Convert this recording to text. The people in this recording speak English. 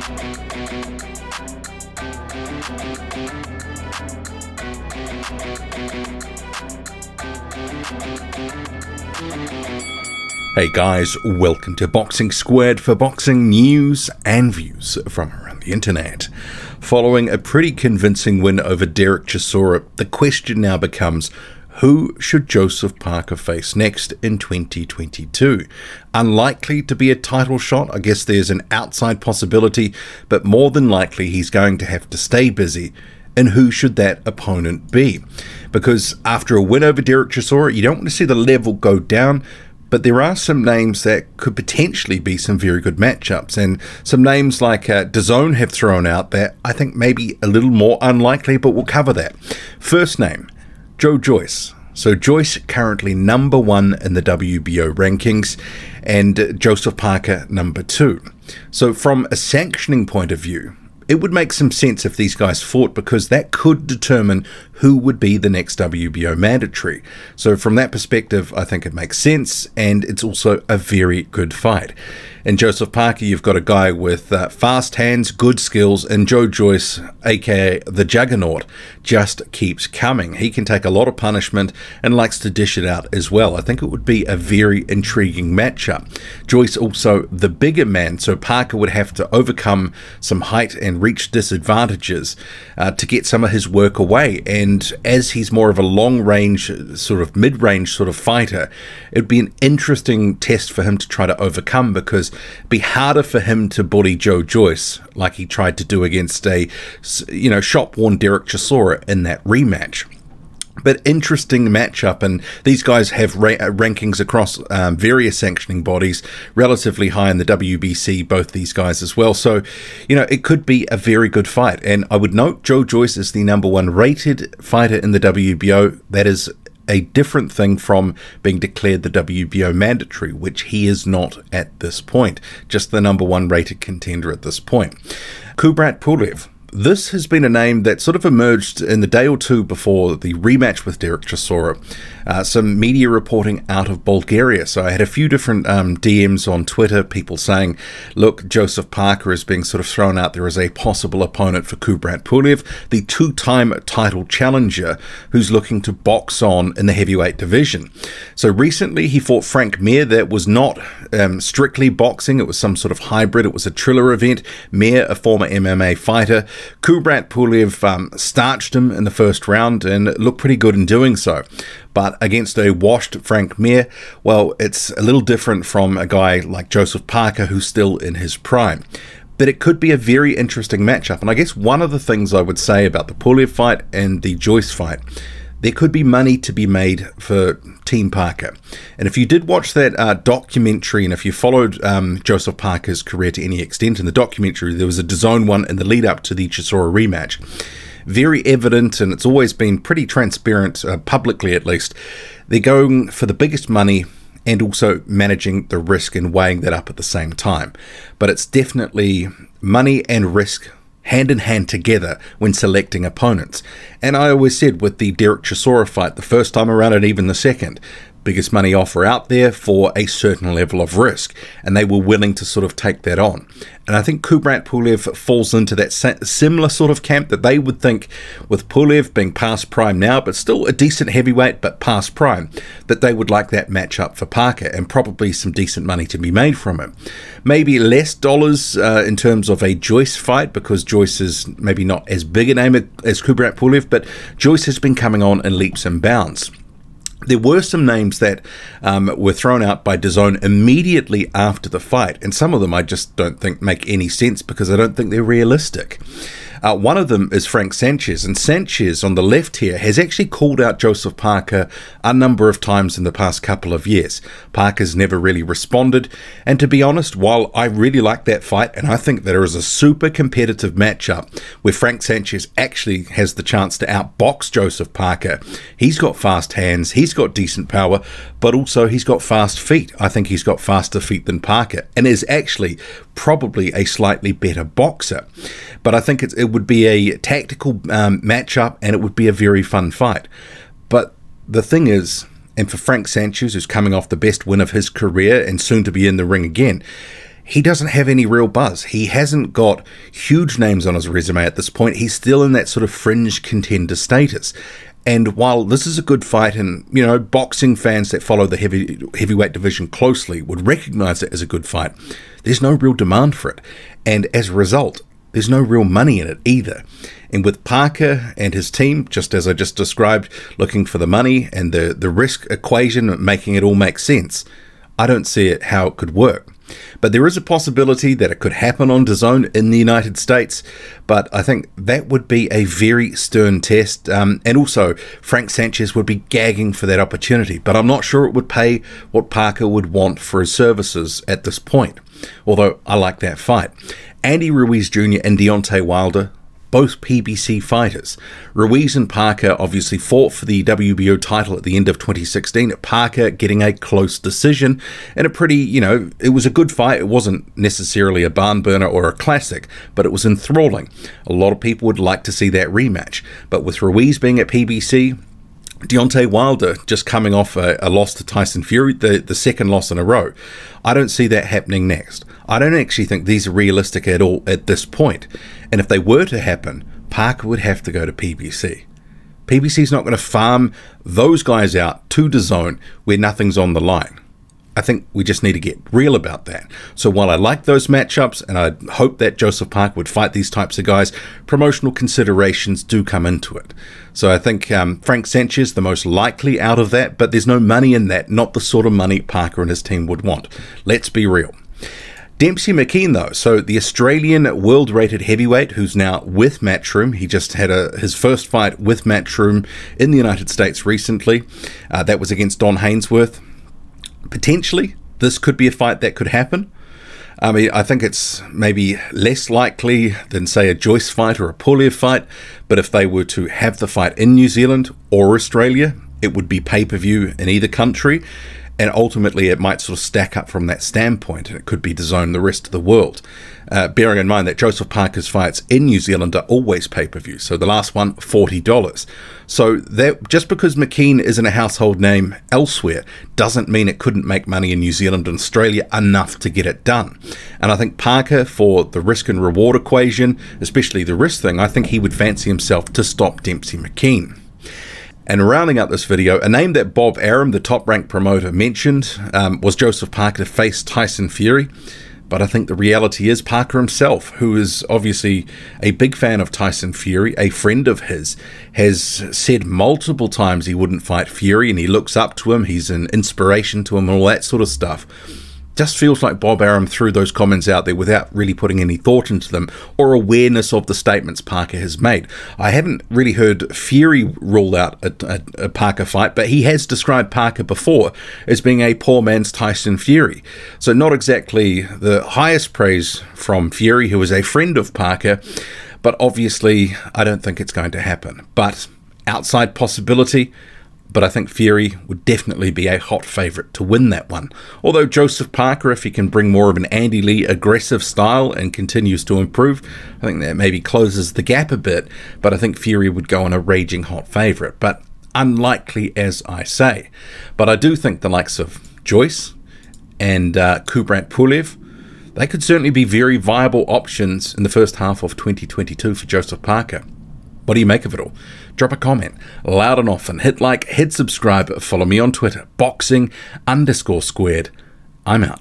Hey guys, welcome to Boxing Squared for boxing news and views from around the internet. Following a pretty convincing win over Derek Chisora, the question now becomes, who should Joseph Parker face next in 2022? Unlikely to be a title shot. I guess there's an outside possibility, but more than likely he's going to have to stay busy. And who should that opponent be? Because after a win over Derek Chisora, you don't want to see the level go down, but there are some names that could potentially be some very good matchups, and some names like DAZN have thrown out that I think maybe a little more unlikely, but we'll cover that. First name, Joe Joyce. So Joyce currently number 1 in the WBO rankings, and Joseph Parker number 2. So from a sanctioning point of view, it would make some sense if these guys fought, because that could determine who would be the next WBO mandatory. So from that perspective, I think it makes sense, and it's also a very good fight. In Joseph Parker, you've got a guy with fast hands, good skills, and Joe Joyce, aka the Juggernaut, just keeps coming. He can take a lot of punishment and likes to dish it out as well. I think it would be a very intriguing matchup. Joyce also the bigger man, so Parker would have to overcome some height and reach disadvantages to get some of his work away. And as he's more of a long-range, sort of mid-range sort of fighter, it'd be an interesting test for him to try to overcome, because it'd be harder for him to bully Joe Joyce like he tried to do against a, shop-worn Derek Chisora in that rematch. But interesting matchup, and these guys have rankings across various sanctioning bodies, relatively high in the WBC, both these guys as well. So, it could be a very good fight. And I would note Joe Joyce is the number 1 rated fighter in the WBO. That is a different thing from being declared the WBO mandatory, which he is not at this point. Just the number 1 rated contender at this point. Kubrat Pulev. This has been a name that sort of emerged in the day or two before the rematch with Derek Chisora. Some media reporting out of Bulgaria. So I had a few different DMs on Twitter, people saying, look, Joseph Parker is being sort of thrown out there as a possible opponent for Kubrat Pulev, the 2-time title challenger who's looking to box on in the heavyweight division. So recently he fought Frank Mir. That was not strictly boxing. It was some sort of hybrid. It was a Triller event. Mir, a former MMA fighter. Kubrat Pulev starched him in the first round and looked pretty good in doing so. But against a washed Frank Mir, well, it's a little different from a guy like Joseph Parker, who's still in his prime. But it could be a very interesting matchup. And I guess one of the things I would say about the Pulev fight and the Joyce fight, there could be money to be made for Team Parker. And if you did watch that documentary, and if you followed Joseph Parker's career to any extent in the documentary, there was a DAZN one in the lead up to the Chisora rematch. Very evident, and it's always been pretty transparent, publicly at least. They're going for the biggest money and also managing the risk and weighing that up at the same time. But it's definitely money and risk hand in hand together when selecting opponents. And I always said with the Derek Chisora fight, the first time around and even the second, biggest money offer out there for a certain level of risk, and they were willing to sort of take that on. And I think Kubrat Pulev falls into that similar sort of camp, that they would think, with Pulev being past prime now, but still a decent heavyweight, but past prime, that they would like that matchup for Parker, and probably some decent money to be made from him. Maybe less dollars in terms of a Joyce fight, because Joyce is maybe not as big a name as Kubrat Pulev, but Joyce has been coming on in leaps and bounds. There were some names that were thrown out by DAZN immediately after the fight, and some of them I just don't think make any sense because I don't think they're realistic. One of them is Frank Sanchez, and Sanchez on the left here has actually called out Joseph Parker a number of times in the past couple of years. Parker's never really responded, and to be honest, while I really like that fight, and I think there is a super competitive matchup where Frank Sanchez actually has the chance to outbox Joseph Parker. He's got fast hands, he's got decent power, but also he's got fast feet. I think he's got faster feet than Parker, and is actually probably a slightly better boxer. But I think it would be a tactical matchup, and it would be a very fun fight. But the thing is, and for Frank Sanchez, who's coming off the best win of his career and soon to be in the ring again, he doesn't have any real buzz. He hasn't got huge names on his resume at this point. He's still in that sort of fringe contender status. And while this is a good fight, and, you know, boxing fans that follow the heavyweight division closely would recognize it as a good fight, there's no real demand for it. And as a result, there's no real money in it either. And with Parker and his team, just as I just described, looking for the money and the risk equation, making it all make sense, I don't see it how it could work. But there is a possibility that it could happen on DAZN in the United States, but I think that would be a very stern test, and also Frank Sanchez would be gagging for that opportunity, but I'm not sure it would pay what Parker would want for his services at this point, although I like that fight. Andy Ruiz Jr. and Deontay Wilder, both PBC fighters. Ruiz and Parker obviously fought for the WBO title at the end of 2016. Parker getting a close decision and a pretty, you know, it was a good fight. It wasn't necessarily a barn burner or a classic, but it was enthralling. A lot of people would like to see that rematch. But with Ruiz being at PBC, Deontay Wilder just coming off a loss to Tyson Fury, the second loss in a row, I don't see that happening next. I don't actually think these are realistic at all at this point. And if they were to happen, Parker would have to go to PBC. PBC's not going to farm those guys out to DAZN where nothing's on the line. I think we just need to get real about that. So while I like those matchups, and I hope that Joseph Parker would fight these types of guys, promotional considerations do come into it. So I think Frank Sanchez, the most likely out of that, but there's no money in that, not the sort of money Parker and his team would want. Let's be real. Demsey McKean, though, so the Australian world-rated heavyweight who's now with Matchroom. He just had his first fight with Matchroom in the United States recently. That was against Don Hainsworth. Potentially, this could be a fight that could happen. I mean, I think it's maybe less likely than, say, a Joyce fight or a Pulev fight, but if they were to have the fight in New Zealand or Australia, it would be pay-per-view in either country, and ultimately it might sort of stack up from that standpoint, and it could be DAZN the rest of the world. Bearing in mind that Joseph Parker's fights in New Zealand are always pay-per-view, so the last one, $40. So that just because McKean isn't a household name elsewhere doesn't mean it couldn't make money in New Zealand and Australia enough to get it done. And I think Parker, for the risk and reward equation, especially the risk thing, I think he would fancy himself to stop Demsey McKean. And rounding up this video, a name that Bob Arum, the top-ranked promoter, mentioned was Joseph Parker to face Tyson Fury. But I think the reality is Parker himself, who is obviously a big fan of Tyson Fury, a friend of his, has said multiple times he wouldn't fight Fury, and he looks up to him, he's an inspiration to him, and all that sort of stuff. Just feels like Bob Arum threw those comments out there without really putting any thought into them or awareness of the statements Parker has made. I haven't really heard Fury rule out a Parker fight, but he has described Parker before as being a poor man's Tyson Fury. So not exactly the highest praise from Fury, who is a friend of Parker, but obviously I don't think it's going to happen. But outside possibility, but I think Fury would definitely be a hot favourite to win that one. Although Joseph Parker, if he can bring more of an Andy Lee aggressive style and continues to improve, I think that maybe closes the gap a bit, but I think Fury would go on a raging hot favourite. But unlikely, as I say. But I do think the likes of Joyce and Kubrat Pulev, they could certainly be very viable options in the first half of 2022 for Joseph Parker. What do you make of it all? Drop a comment, loud and often, hit like, hit subscribe, follow me on Twitter, boxing_squared. I'm out.